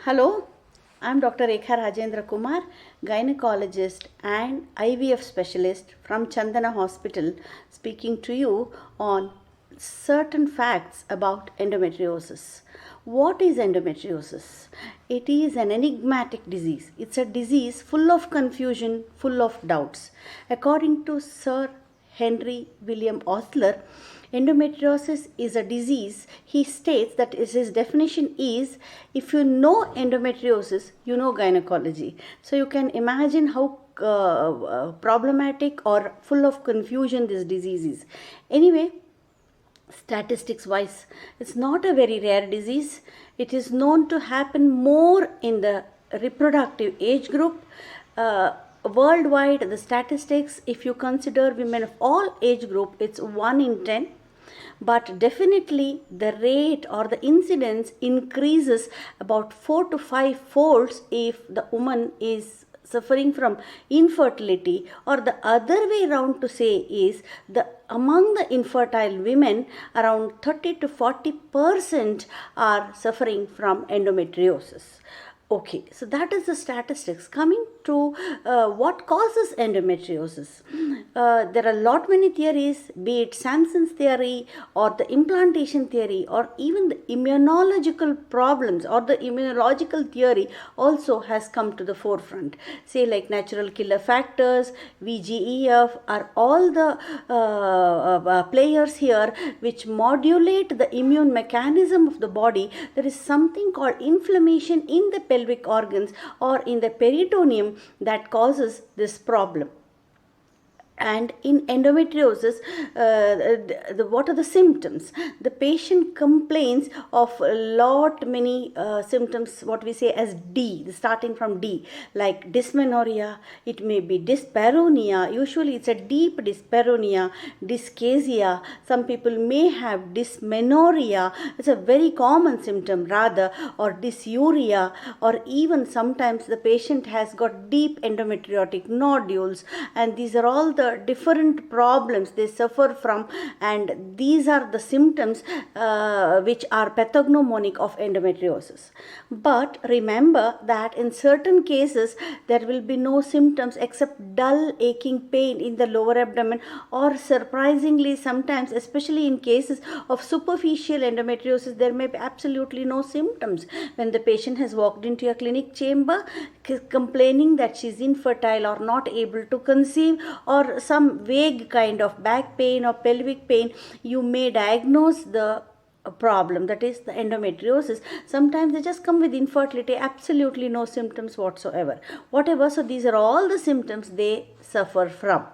Hello, I'm Dr. Rekha Rajendra Kumar, gynecologist and IVF specialist from Chandana Hospital, speaking to you on certain facts about endometriosis. What is endometriosis? It is an enigmatic disease. It's a disease full of confusion, full of doubts. According to Sir Henry William Osler, endometriosis is a disease. He states that his definition is, if you know endometriosis, you know gynecology. So you can imagine how problematic or full of confusion this disease is. Anyway, statistics wise, it's not a very rare disease. It is known to happen more in the reproductive age group. Worldwide, the statistics, if you consider women of all age group, it's 1 in 10. But definitely the rate or the incidence increases about 4 to 5 folds if the woman is suffering from infertility, or the other way around to say is, among the infertile women, around 30 to 40% are suffering from endometriosis. Okay, so that is the statistics. Coming to what causes endometriosis. There are a lot many theories, be it Sampson's theory or the implantation theory or even the immunological problems or the immunological theory also has come to the forefront. Say like natural killer factors, VGEF are all the players here which modulate the immune mechanism of the body. There is something called inflammation in the pelvic organs or in the peritoneum that causes this problem. And in endometriosis, what are the symptoms? The patient complains of a lot many symptoms, what we say as D, starting from D, like dysmenorrhea, it may be dyspareunia, usually it's a deep dyspareunia, dyschezia, some people may have dysmenorrhea, it's a very common symptom rather, or dysuria, or even sometimes the patient has got deep endometriotic nodules, and these are all the different problems they suffer from, and these are the symptoms which are pathognomonic of endometriosis. But remember that in certain cases there will be no symptoms except dull aching pain in the lower abdomen, or surprisingly sometimes, especially in cases of superficial endometriosis, there may be absolutely no symptoms. When the patient has walked into a clinic chamber complaining that she is infertile or not able to conceive, or some vague kind of back pain or pelvic pain, you may diagnose the problem, that is the endometriosis. Sometimes they just come with infertility, absolutely no symptoms whatsoever. So these are all the symptoms they suffer from.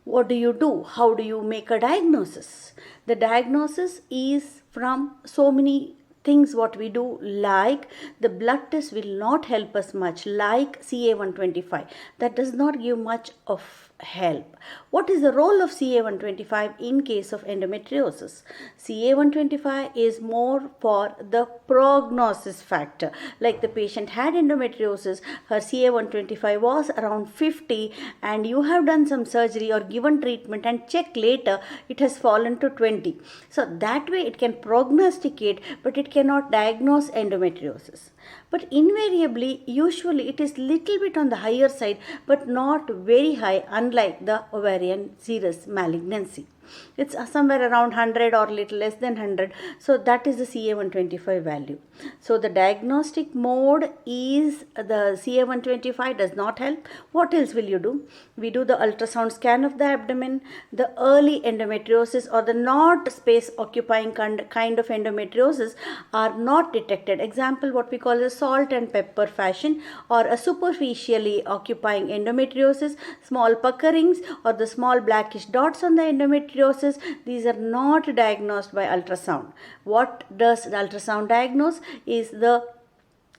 What do? How do you make a diagnosis? The diagnosis is from so many things what we do, like the blood test will not help us much, like CA125, that does not give much of help. What is the role of CA125 in case of endometriosis? CA125 is more for the prognosis factor. Like the patient had endometriosis, her CA125 was around 50, and you have done some surgery or given treatment and check later it has fallen to 20. So that way it can prognosticate, but it cannot diagnose endometriosis. But invariably, usually it is little bit on the higher side, but not very high, unlike the ovarian serous malignancy. It's somewhere around 100 or little less than 100. So that is the CA125 value. So the diagnostic mode is the CA125 does not help. What else will you do? We do the ultrasound scan of the abdomen. The early endometriosis or the not space occupying kind of endometriosis are not detected. Example, what we call a salt and pepper fashion, or a superficially occupying endometriosis, small puckerings or the small blackish dots on the endometriosis. These are not diagnosed by ultrasound. What does the ultrasound diagnose is the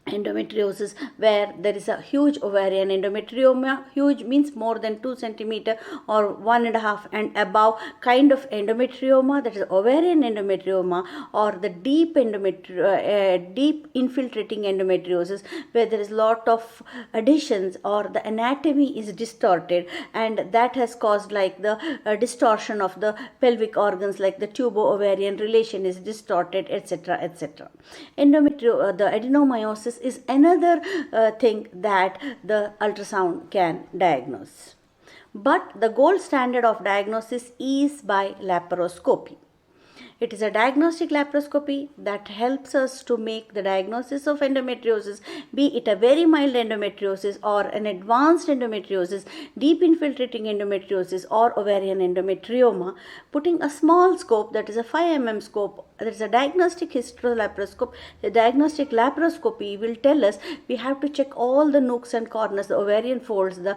endometriosis, where there is a huge ovarian endometrioma. Huge means more than 2 centimeter or 1.5 and above kind of endometrioma, that is ovarian endometrioma, or the deep deep infiltrating endometriosis, where there is lot of additions or the anatomy is distorted, and that has caused like the distortion of the pelvic organs, like the tubo-ovarian relation is distorted, etc., etc. The adenomyosis is another thing that the ultrasound can diagnose. But the gold standard of diagnosis is by laparoscopy. It is a diagnostic laparoscopy that helps us to make the diagnosis of endometriosis, be it a very mild endometriosis or an advanced endometriosis, deep infiltrating endometriosis or ovarian endometrioma, putting a small scope, that is a 5 mm scope. There is a diagnostic histolaparoscope. The diagnostic laparoscopy will tell us we have to check all the nooks and corners, the ovarian folds, the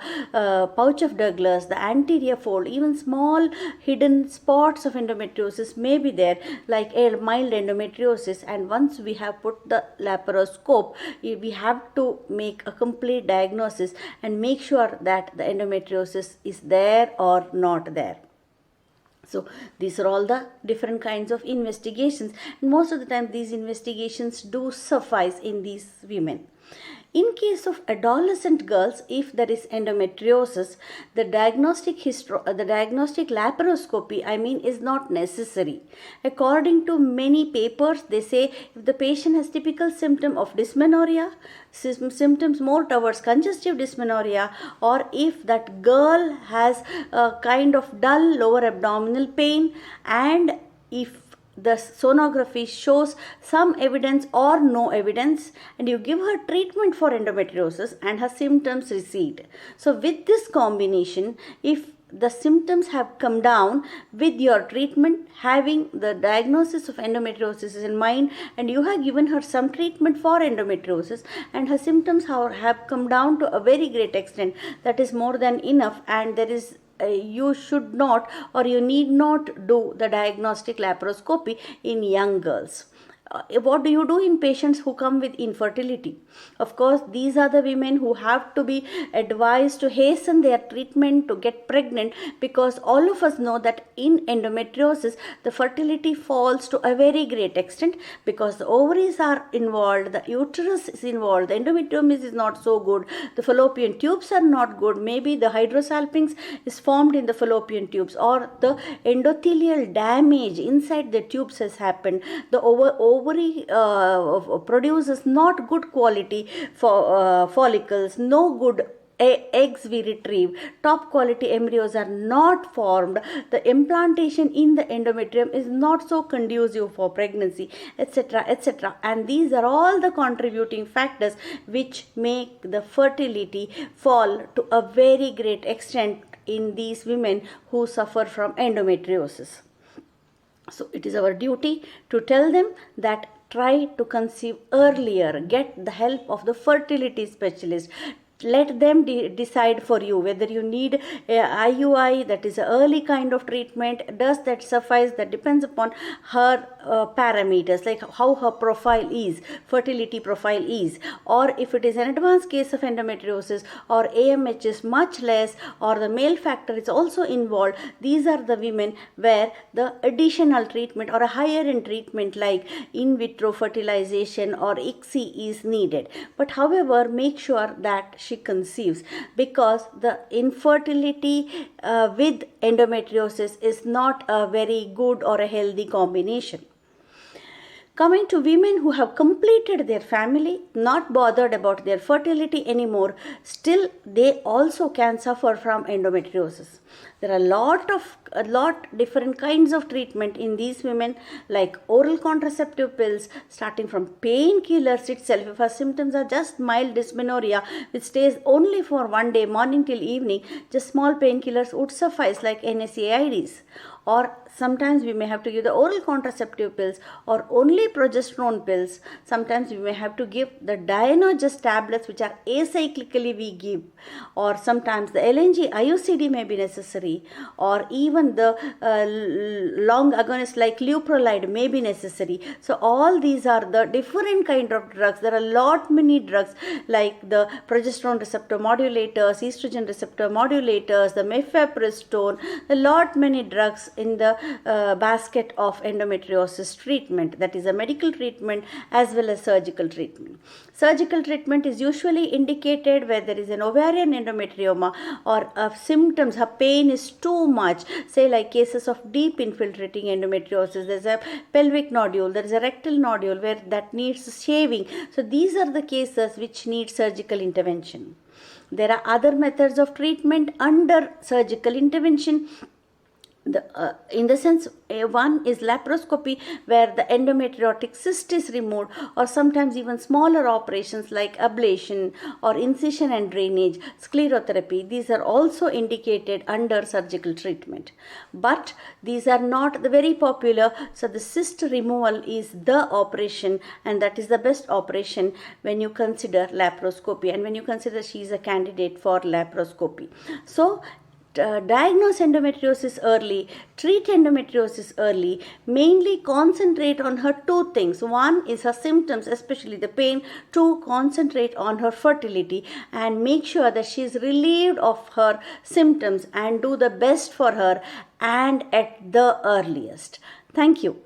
pouch of Douglas, the anterior fold, even small hidden spots of endometriosis may be there, like a mild endometriosis. And once we have put the laparoscope, we have to make a complete diagnosis and make sure that the endometriosis is there or not there. So these are all the different kinds of investigations, and most of the time these investigations do suffice in these women. In case of adolescent girls, if there is endometriosis, the diagnostic laparoscopy, is not necessary. According to many papers, they say if the patient has typical symptom of dysmenorrhea, symptoms more towards congestive dysmenorrhea, or if that girl has a kind of dull lower abdominal pain, and if the sonography shows some evidence or no evidence, and you give her treatment for endometriosis and her symptoms recede. So with this combination, if the symptoms have come down with your treatment, having the diagnosis of endometriosis in mind, and you have given her some treatment for endometriosis and her symptoms have come down to a very great extent, that is more than enough, and there is you should not or you need not do the diagnostic laparoscopy in young girls. What do you do in patients who come with infertility? Of course, these are the women who have to be advised to hasten their treatment to get pregnant, because all of us know that in endometriosis, the fertility falls to a very great extent because the ovaries are involved, the uterus is involved, the endometriosis is not so good, the fallopian tubes are not good, maybe the hydrosalpinx is formed in the fallopian tubes, or the endothelial damage inside the tubes has happened, the ovary produces not good quality for follicles, no good eggs we retrieve, top quality embryos are not formed, the implantation in the endometrium is not so conducive for pregnancy, etc., etc. And these are all the contributing factors which make the fertility fall to a very great extent in these women who suffer from endometriosis. So it is our duty to tell them that try to conceive earlier, get the help of the fertility specialist. Let them decide for you whether you need IUI, that is an early kind of treatment. Does that suffice? That depends upon her parameters, like how her profile is, fertility profile is. Or if it is an advanced case of endometriosis, or AMH is much less, or the male factor is also involved, these are the women where the additional treatment or a higher end treatment like in vitro fertilization or ICSI is needed. But however, make sure that she conceives, because the infertility with endometriosis is not a very good or a healthy combination. Coming to women who have completed their family, not bothered about their fertility anymore, still they also can suffer from endometriosis. There are a lot different kinds of treatment in these women, like oral contraceptive pills, starting from painkillers itself. If her symptoms are just mild dysmenorrhea, which stays only for one day, morning till evening, just small painkillers would suffice, like NSAIDs. or sometimes we may have to give the oral contraceptive pills or only progesterone pills. Sometimes we may have to give the Dienogest tablets, which are acyclically we give, or sometimes the LNG IUCD may be necessary, or even the long agonists like leuprolide may be necessary. So all these are the different kind of drugs. There are lot many drugs like the progesterone receptor modulators, estrogen receptor modulators, the mifepristone, a lot many drugs in the basket of endometriosis treatment. That is a medical treatment as well as surgical treatment. Surgical treatment is usually indicated where there is an ovarian endometrioma or symptoms, her pain is too much, say like cases of deep infiltrating endometriosis. There is a pelvic nodule, there is a rectal nodule where that needs shaving. So these are the cases which need surgical intervention. There are other methods of treatment under surgical intervention. In the sense, one is laparoscopy, where the endometriotic cyst is removed, or sometimes even smaller operations like ablation or incision and drainage, sclerotherapy. These are also indicated under surgical treatment. But these are not the very popular, so the cyst removal is the operation, and that is the best operation when you consider laparoscopy and when you consider she is a candidate for laparoscopy. So diagnose endometriosis early, treat endometriosis early, mainly concentrate on her two things. One is her symptoms, especially the pain. Two, concentrate on her fertility and make sure that she is relieved of her symptoms and do the best for her and at the earliest. Thank you.